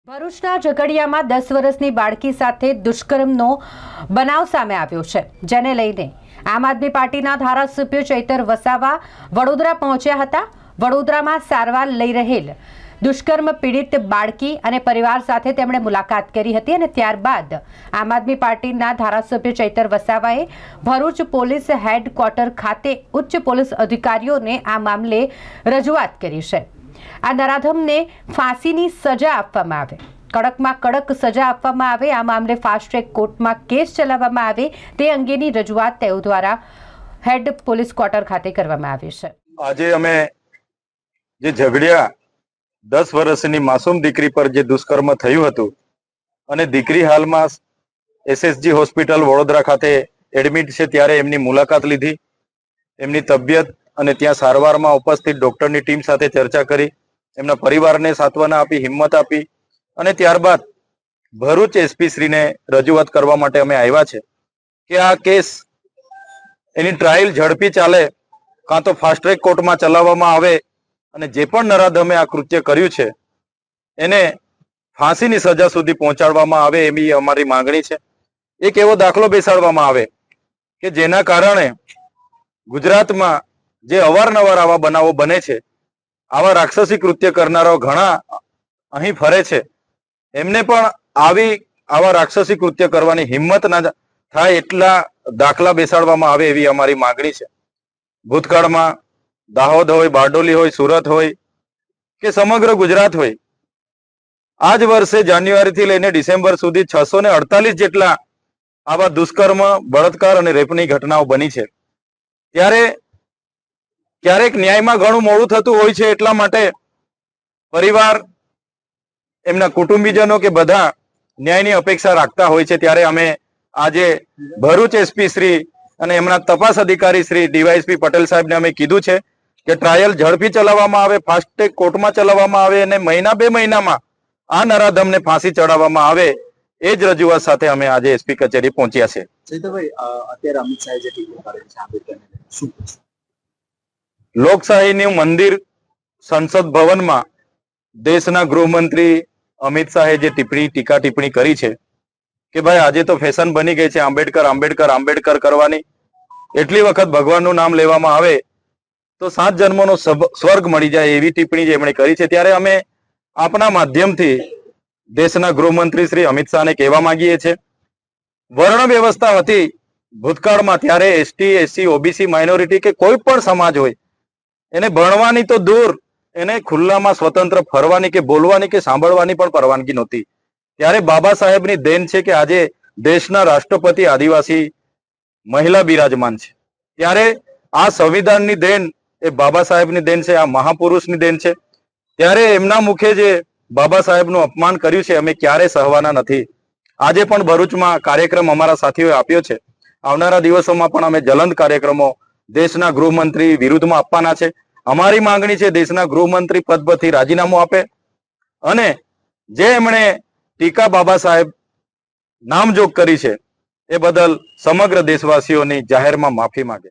ભરૂચના ઝઘડિયામાં 10 વર્ષની બાળકી સાથે દુષ્કર્મનો બનાવ સામે આવ્યો છે, જેને લઈને આમ આદમી પાર્ટીના ધારાસભ્ય ચૈતર વસાવા વડોદરા પહોંચ્યા હતા। વડોદરામાં સારવાર લઈ રહેલ દુષ્કર્મ પીડિત બાળકી અને પરિવાર સાથે તેમણે મુલાકાત કરી હતી અને ત્યારબાદ આમ આદમી પાર્ટીના ધારાસભ્ય ચૈતર વસાવાએ ભરૂચ પોલીસ હેડક્વાર્ટર ખાતે ઉચ્ચ પોલીસ અધિકારીઓને આ મામલે રજૂઆત કરી છે। આ નરાધમને ફાંસીની સજા આપવામાં આવે, કડકમાં કડક સજા આપવામાં આવે, આ મામલે ફાસ્ટ ટ્રેક કોર્ટમાં કેસ ચલાવવામાં આવે તે અંગેની રજૂઆત તેઓ દ્વારા હેડ પોલીસ ક્વાર્ટર ખાતે કરવામાં આવી છે। આજે અમે જે ઝઘડિયા 10 વર્ષની માસૂમ દીકરી પર જે દુષ્કર્મ થયું હતું અને દીકરી હાલમાં એસએસજી હોસ્પિટલ વડોદરા ખાતે એડમિટ છે, ત્યારે એમની મુલાકાત લીધી, એમની તબિયત અને ત્યાં સારવારમાં ઉપસ્થિત ડોક્ટરની ટીમ સાથે ચર્ચા કરી, એમના પરિવારને સાંત્વના આપી, હિંમત આપી અને ત્યારબાદ ભરૂચ એસપી શ્રીને રજૂઆત કરવા માટે અમે આવ્યા છે કે આ કેસ એની ટ્રાયલ ઝડપી ચાલે, કાં તો ફાસ્ટ ટ્રેક કોર્ટમાં ચલાવવામાં આવે અને જે પણ નરાધમે આ કૃત્ય કર્યું છે એને ફાંસીની સજા સુધી પહોંચાડવામાં આવે એવી અમારી માંગણી છે। એક એવો દાખલો બેસાડવામાં આવે કે જેના કારણે ગુજરાતમાં જે અવારનવાર આવા બનાવો બને છે, આવા રાક્ષસી કૃત્ય કરનારાઓ ઘણા અહીં ફરે છે, એમને પણ આવા રાક્ષસી કૃત્ય કરવાની હિંમત ના થાય એટલા દાખલા બેસાડવામાં આવે એવી અમારી માંગણી છે। ભૂતકાળમાં દાહોદ હોય, બારડોલી હોય, સુરત હોય કે સમગ્ર ગુજરાત હોય, આ જ વર્ષે જાન્યુઆરીથી લઈને ડિસેમ્બર સુધી 648 જેટલા આવા દુષ્કર્મ, બળાત્કાર અને રેપની ઘટનાઓ બની છે। ત્યારે ક્યારેક ન્યાયમાં ઘણું મોડું થતું હોય છે, એટલા માટે પરિવાર, એમના કુટુંબીજનો કે બધા ન્યાયની અપેક્ષા રાખતા હોય છે। ત્યારે અમે આજે ભરૂચ એસપી શ્રી અને એમના તપાસ અધિકારી શ્રી ડીવાયએસપી પટેલ સાહેબને અમે કીધું છે કે ટ્રાયલ ઝડપી ચલાવવામાં આવે, ફાસ્ટ ટ્રેક કોર્ટમાં ચલાવવામાં આવે અને મહિના 2 મહિનામાં આ નરાધમને ફાંસી ચડાવવામાં આવે, એ જ રજૂઆત સાથે અમે આજે એસપી કચેરી પહોંચ્યા છે। ચૈતરભાઈ, અત્યારે અમિત શાહે જે ટીકો કરે છે આંબેડકરને શું કહેશો? લોકશાહીનું મંદિર સંસદ ભવનમાં દેશના ગૃહમંત્રી અમિત શાહે જે ટીકા ટિપ્પણી કરી છે કે ભાઈ આજે તો ફેશન બની ગઈ છે આંબેડકર આંબેડકર આંબેડકર કરવાની, એટલી વખત ભગવાનનું નામ લેવામાં આવે તો 7 જન્મોનો સ્વર્ગ મળી જાય એવી ટિપ્પણી જે એમણે કરી છે। ત્યારે અમે આપના માધ્યમથી દેશના ગૃહમંત્રી શ્રી અમિત શાહને કહેવા માંગીએ છીએ, વર્ણ વ્યવસ્થા હતી ભૂતકાળમાં, ત્યારે એસટી, એસસી, ઓબીસી, માઇનોરિટી કે કોઈ પણ સમાજ હોય એને ભણવાની તો દૂર, એને ખુલ્લામાં સ્વતંત્ર ફરવાની કે બોલવાની કે સાંભળવાની પણ પરવાનગી નહોતી। ત્યારે બાબા સાહેબની દેન છે કે આજે દેશના રાષ્ટ્રપતિ આદિવાસી મહિલા બિરાજમાન છે। ત્યારે આ સંવિધાનની દેન એ બાબા સાહેબની દેન છે, આ મહાપુરુષની દેન છે। ત્યારે એમના મુખે જે બાબા સાહેબનું અપમાન કર્યું છે અમે ક્યારે સહવાના નથી। આજે પણ ભરૂચમાં કાર્યક્રમ અમારા સાથીઓએ આપ્યો છે, આવનારા દિવસોમાં પણ અમે જ્વલંત કાર્યક્રમો દેશના ગૃહમંત્રી વિરુદ્ધમાં આપવાના છે। અમારી માંગણી છે દેશના ગૃહમંત્રી પદ પરથી રાજીનામું આપે અને જે એમણે ટીકા બાબા સાહેબ નામજોગ કરી છે એ બદલ સમગ્ર દેશવાસીઓની જાહેરમાં માફી માંગે।